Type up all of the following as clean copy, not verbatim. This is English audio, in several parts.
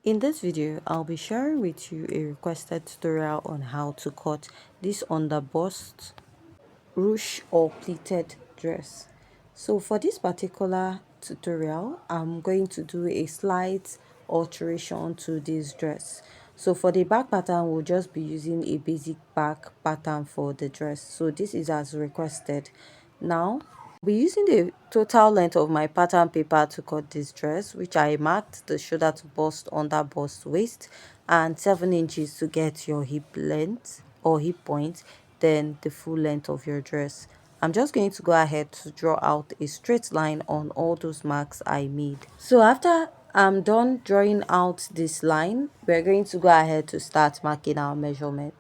In this video, I'll be sharing with you a requested tutorial on how to cut this under bust, ruche or pleated dress. So for this particular tutorial, I'm going to do a slight alteration to this dress. So for the back pattern, we'll just be using a basic back pattern for the dress. So this is as requested. Now I'll be using the total length of my pattern paper to cut this dress, which I marked the shoulder to bust, under bust, waist, and 7 inches to get your hip length or hip point, then the full length of your dress. I'm just going to go ahead to draw out a straight line on all those marks I made. So after I'm done drawing out this line, we're going to go ahead to start marking our measurement.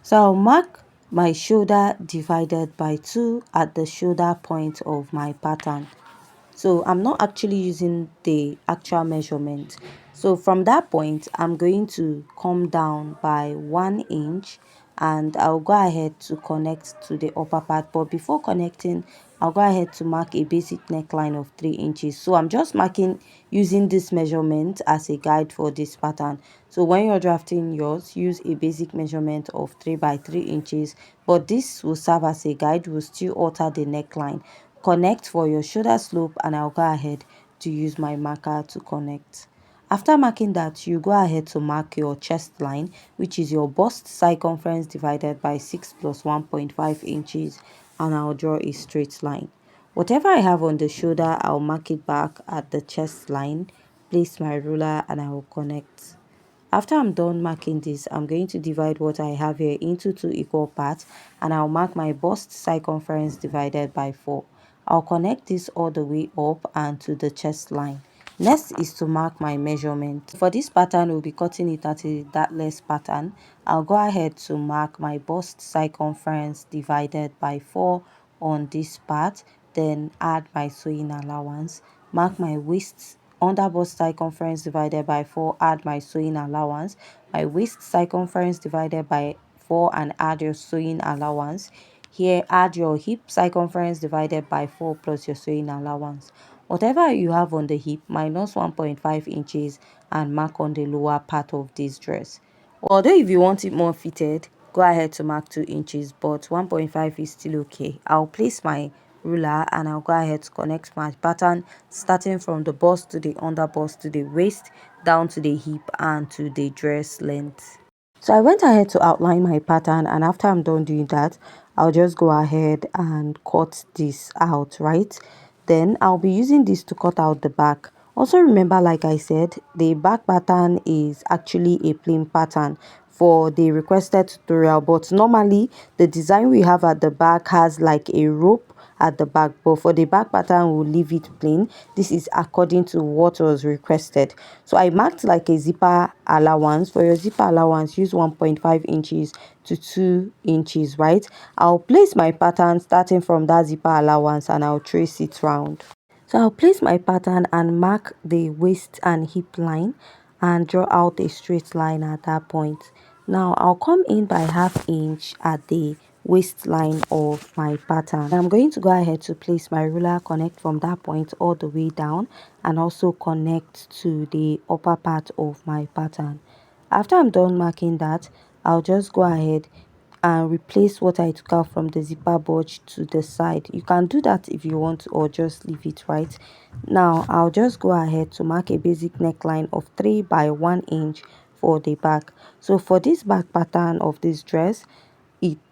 So I'll mark my shoulder divided by 2 at the shoulder point of my pattern. So I'm not actually using the actual measurement. So from that point, I'm going to come down by 1 inch and I'll go ahead to connect to the upper part. But before connecting, I'll go ahead to mark a basic neckline of 3 inches. So I'm just marking using this measurement as a guide for this pattern. So when you're drafting yours, use a basic measurement of 3 by 3 inches. But this will serve as a guide, will still alter the neckline. Connect for your shoulder slope and I'll go ahead to use my marker to connect. After marking that, you go ahead to mark your chest line, which is your bust circumference divided by 6 plus 1.5 inches, and I'll draw a straight line. Whatever I have on the shoulder, I'll mark it back at the chest line, place my ruler, and I will connect. After I'm done marking this, I'm going to divide what I have here into 2 equal parts, and I'll mark my bust circumference divided by 4. I'll connect this all the way up and to the chest line. Next is to mark my measurement. For this pattern, we'll be cutting it at a dartless pattern. I'll go ahead to mark my bust circumference divided by 4 on this part, then add my sewing allowance, mark my waist under bust circumference divided by 4, add my sewing allowance, my waist circumference divided by 4 and add your sewing allowance. Here, add your hip circumference divided by 4 plus your sewing allowance. Whatever you have on the hip, minus 1.5 inches and mark on the lower part of this dress. Although if you want it more fitted, go ahead to mark 2 inches, but 1.5 is still okay. I'll place my ruler and I'll go ahead to connect my pattern starting from the bust to the under bust to the waist, down to the hip and to the dress length. So I went ahead to outline my pattern, and after I'm done doing that, I'll just go ahead and cut this out, right? Then I'll be using this to cut out the back. Also remember, like I said, the back pattern is actually a plain pattern for the requested tutorial, but normally the design we have at the back has like a rope at the back, but for the back pattern we'll leave it plain. This is according to what was requested. So I marked like a zipper allowance. For your zipper allowance, use 1.5 inches to 2 inches, right? I'll place my pattern starting from that zipper allowance and I'll trace it round. So I'll place my pattern and mark the waist and hip line and draw out a straight line at that point. Now I'll come in by ½ inch at the waistline of my pattern. I'm going to go ahead to place my ruler, connect from that point all the way down, and also connect to the upper part of my pattern. After I'm done marking that, I'll just go ahead and replace what I took out from the zipper bulge to the side. You can do that if you want, or just leave it. Right now, I'll just go ahead to mark a basic neckline of 3 by 1 inch for the back. So for this back pattern of this dress,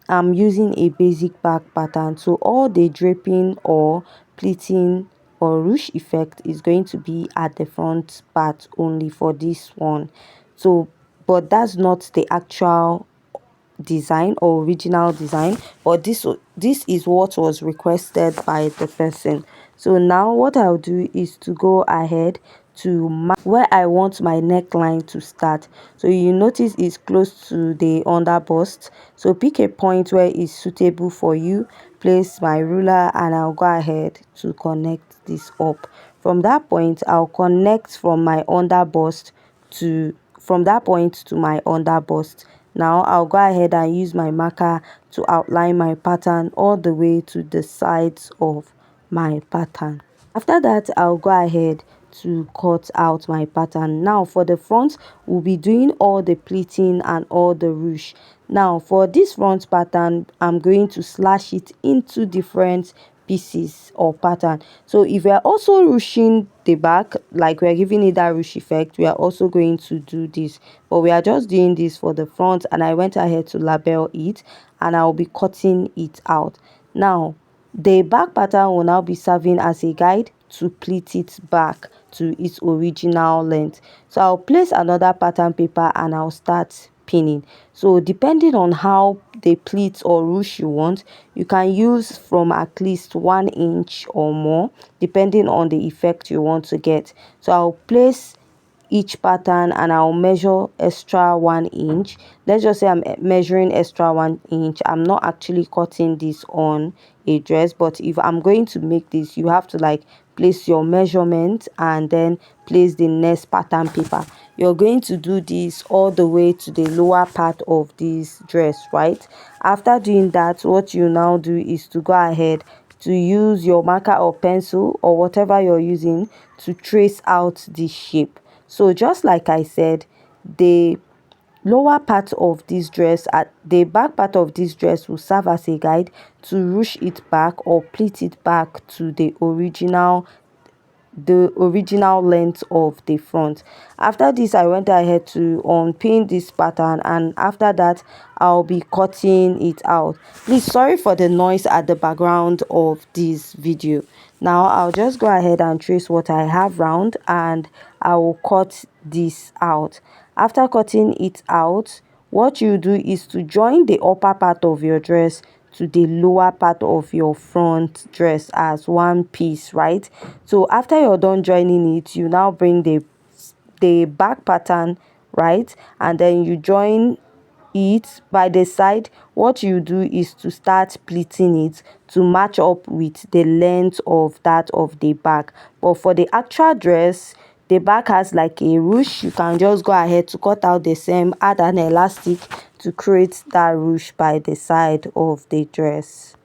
I'm using a basic back pattern, so all the draping or pleating or ruche effect is going to be at the front part only for this one. So but that's not the actual design or original design, but this is what was requested by the person. So now what I'll do is to go ahead to mark where I want my neckline to start. So you notice it's close to the under bust, so pick a point where it's suitable for you, place my ruler, and I'll go ahead to connect this up. From that point, I'll connect from my under bust to from that point to my under bust. Now I'll go ahead and use my marker to outline my pattern all the way to the sides of my pattern. After that, I'll go ahead to cut out my pattern. Now for the front, we'll be doing all the pleating and all the ruche. Now for this front pattern, I'm going to slash it into different pieces or pattern. So if we are also ruching the back, like we are giving it that ruche effect, we are also going to do this, but we are just doing this for the front, and I went ahead to label it, and I'll be cutting it out. Now the back pattern will now be serving as a guide to pleat it back to its original length. So I'll place another pattern paper and I'll start pinning. So depending on how the pleat or ruche you want, you can use from at least 1 inch or more, depending on the effect you want to get. So I'll place each pattern and I'll measure extra 1 inch. Let's just say I'm measuring extra 1 inch. I'm not actually cutting this on a dress, but if I'm going to make this, you have to like place your measurement and then place the next pattern paper. You're going to do this all the way to the lower part of this dress, right? After doing that, what you now do is to go ahead to use your marker or pencil or whatever you're using to trace out the shape. So just like I said, the lower part of this dress, at the back part of this dress, will serve as a guide to ruche it back or pleat it back to the original length of the front. After this, I went ahead to unpin this pattern, and after that I'll be cutting it out. Please, sorry for the noise at the background of this video. Now I'll just go ahead and trace what I have round, and I will cut this out. After cutting it out, what you do is to join the upper part of your dress to the lower part of your front dress as one piece, right? So after you're done joining it, you now bring the back pattern, right, and then you join it by the side. What you do is to start pleating it to match up with the length of that of the back. But for the actual dress, the back has like a ruche. You can just go ahead to cut out the seam, add an elastic to create that ruche by the side of the dress.